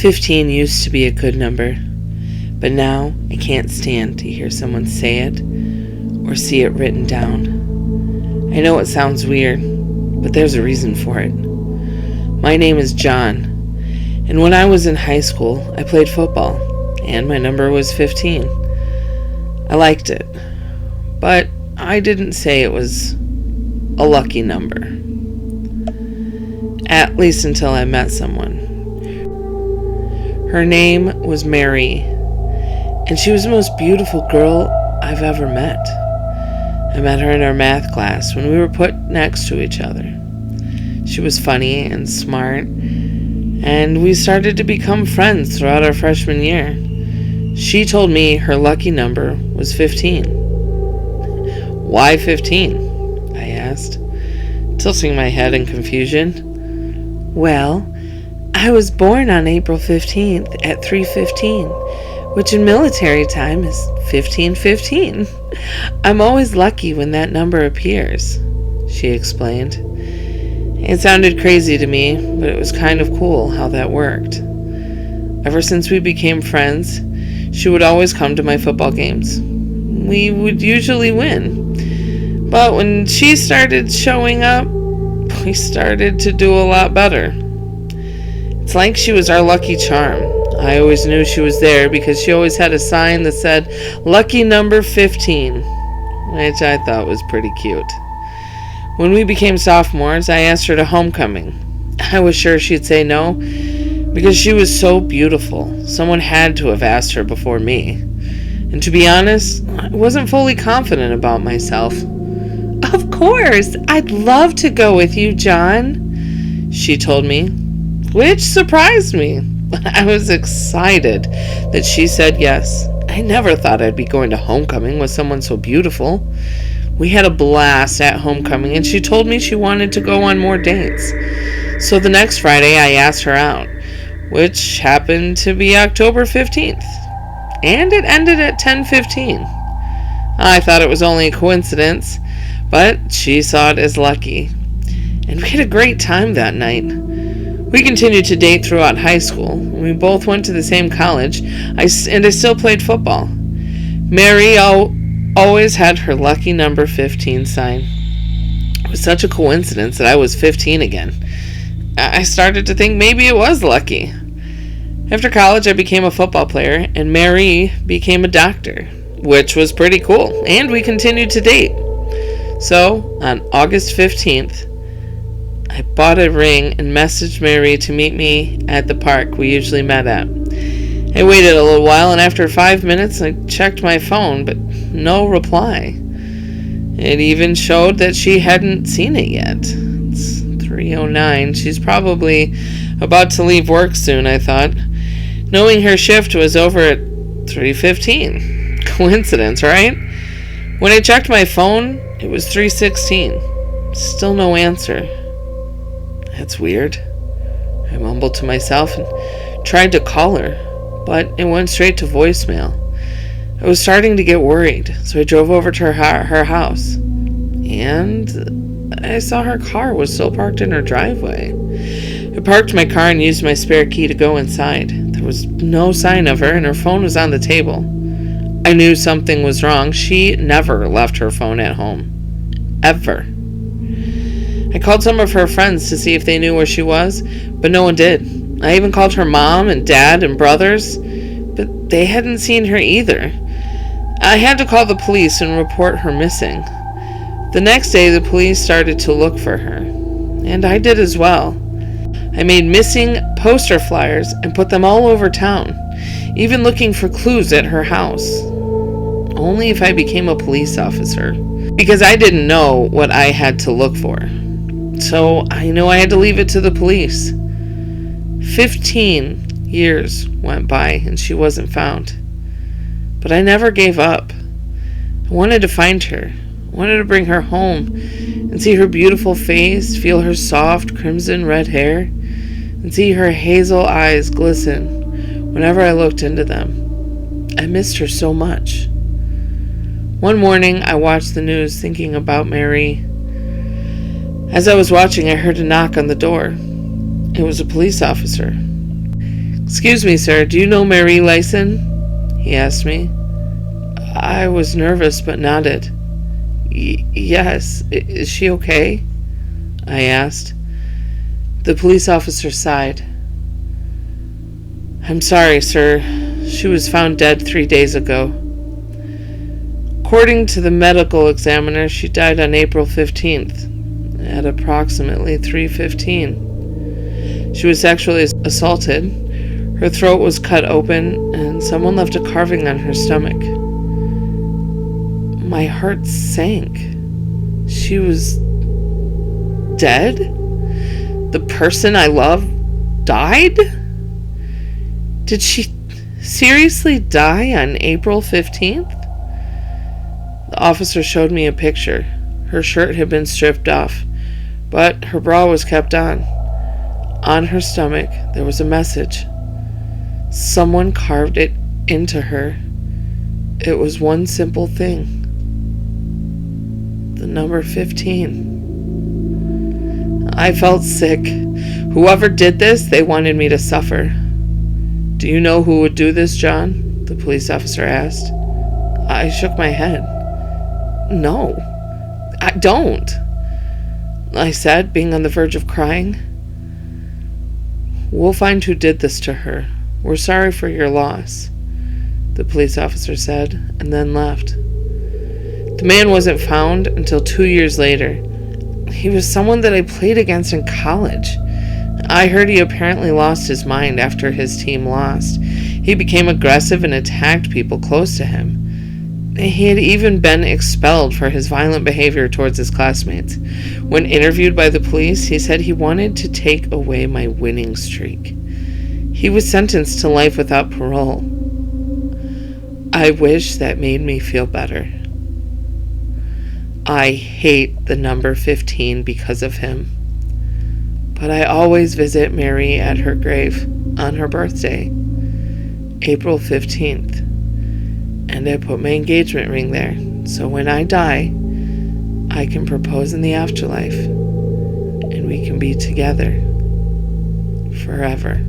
15 used to be a good number, but now I can't stand to hear someone say it or see it written down. I know it sounds weird, but there's a reason for it. My name is John, and when I was in high school, I played football, and my number was 15. I liked it, but I didn't say it was a lucky number. At least until I met someone. Her name was Mary, and she was the most beautiful girl I've ever met. I met her in our math class when we were put next to each other. She was funny and smart, and we started to become friends throughout our freshman year. She told me her lucky number was 15. Why 15? I asked, tilting my head in confusion. Well, I was born on April 15th at 3:15, which in military time is 15:15. I'm always lucky when that number appears, she explained. It sounded crazy to me, but it was kind of cool how that worked. Ever since we became friends, she would always come to my football games. We would usually win, but when she started showing up, we started to do a lot better. It's like she was our lucky charm. I always knew she was there because she always had a sign that said, "Lucky number 15," which I thought was pretty cute. When we became sophomores, I asked her to homecoming. I was sure she'd say no, because she was so beautiful. Someone had to have asked her before me. And to be honest, I wasn't fully confident about myself. "Of course, I'd love to go with you, John," she told me, which surprised me. I was excited that she said yes. I never thought I'd be going to homecoming with someone so beautiful. We had a blast at homecoming, and she told me she wanted to go on more dates. So the next Friday, I asked her out, which happened to be October 15th, and it ended at 10:15. I thought it was only a coincidence, but she saw it as lucky. And we had a great time that night. We continued to date throughout high school. We both went to the same college, and I still played football. Mary always had her lucky number 15 sign. It was such a coincidence that I was 15 again. I started to think maybe it was lucky. After college, I became a football player, and Mary became a doctor, which was pretty cool, and we continued to date. So, on August 15th, I bought a ring and messaged Mary to meet me at the park we usually met at. I waited a little while, and after 5 minutes, I checked my phone, but no reply. It even showed that she hadn't seen it yet. It's 3:09. She's probably about to leave work soon, I thought, knowing her shift was over at 3:15. Coincidence, right? When I checked my phone, it was 3:16. Still no answer. That's weird. I mumbled to myself and tried to call her, but it went straight to voicemail. I was starting to get worried, so I drove over to her house, and I saw her car was still parked in her driveway. I parked my car and used my spare key to go inside. There was no sign of her, and her phone was on the table. I knew something was wrong. She never left her phone at home. Ever. I called some of her friends to see if they knew where she was, but no one did. I even called her mom and dad and brothers, but they hadn't seen her either. I had to call the police and report her missing. The next day, the police started to look for her, and I did as well. I made missing poster flyers and put them all over town, even looking for clues at her house. Only if I became a police officer, because I didn't know what I had to look for. So I knew I had to leave it to the police. 15 years went by and she wasn't found. But I never gave up. I wanted to find her. I wanted to bring her home and see her beautiful face, feel her soft crimson red hair, and see her hazel eyes glisten whenever I looked into them. I missed her so much. One morning, I watched the news thinking about Mary. As I was watching, I heard a knock on the door. It was a police officer. "Excuse me, sir, do you know Marie Lyson?" he asked me. I was nervous but nodded. Yes, is she okay?" I asked. The police officer sighed. "I'm sorry, sir. She was found dead 3 days ago. According to the medical examiner, she died on April 15th at approximately 3:15. She was sexually assaulted. Her throat was cut open, and someone left a carving on her stomach." My heart sank. She was dead? The person I love died? Did she seriously die on April 15th? The officer showed me a picture. Her shirt had been stripped off, but her bra was kept on. On her stomach, there was a message. Someone carved it into her. It was one simple thing. The number 15. I felt sick. Whoever did this, they wanted me to suffer. "Do you know who would do this, John?" the police officer asked. I shook my head. "No, I don't," I said, being on the verge of crying. "We'll find who did this to her. We're sorry for your loss," the police officer said, and then left. The man wasn't found until 2 years later. He was someone that I played against in college. I heard he apparently lost his mind after his team lost. He became aggressive and attacked people close to him. He had even been expelled for his violent behavior towards his classmates. When interviewed by the police, he said he wanted to take away my winning streak. He was sentenced to life without parole. I wish that made me feel better. I hate the number 15 because of him. But I always visit Mary at her grave on her birthday, April 15th. And I put my engagement ring there, so when I die, I can propose in the afterlife, and we can be together forever.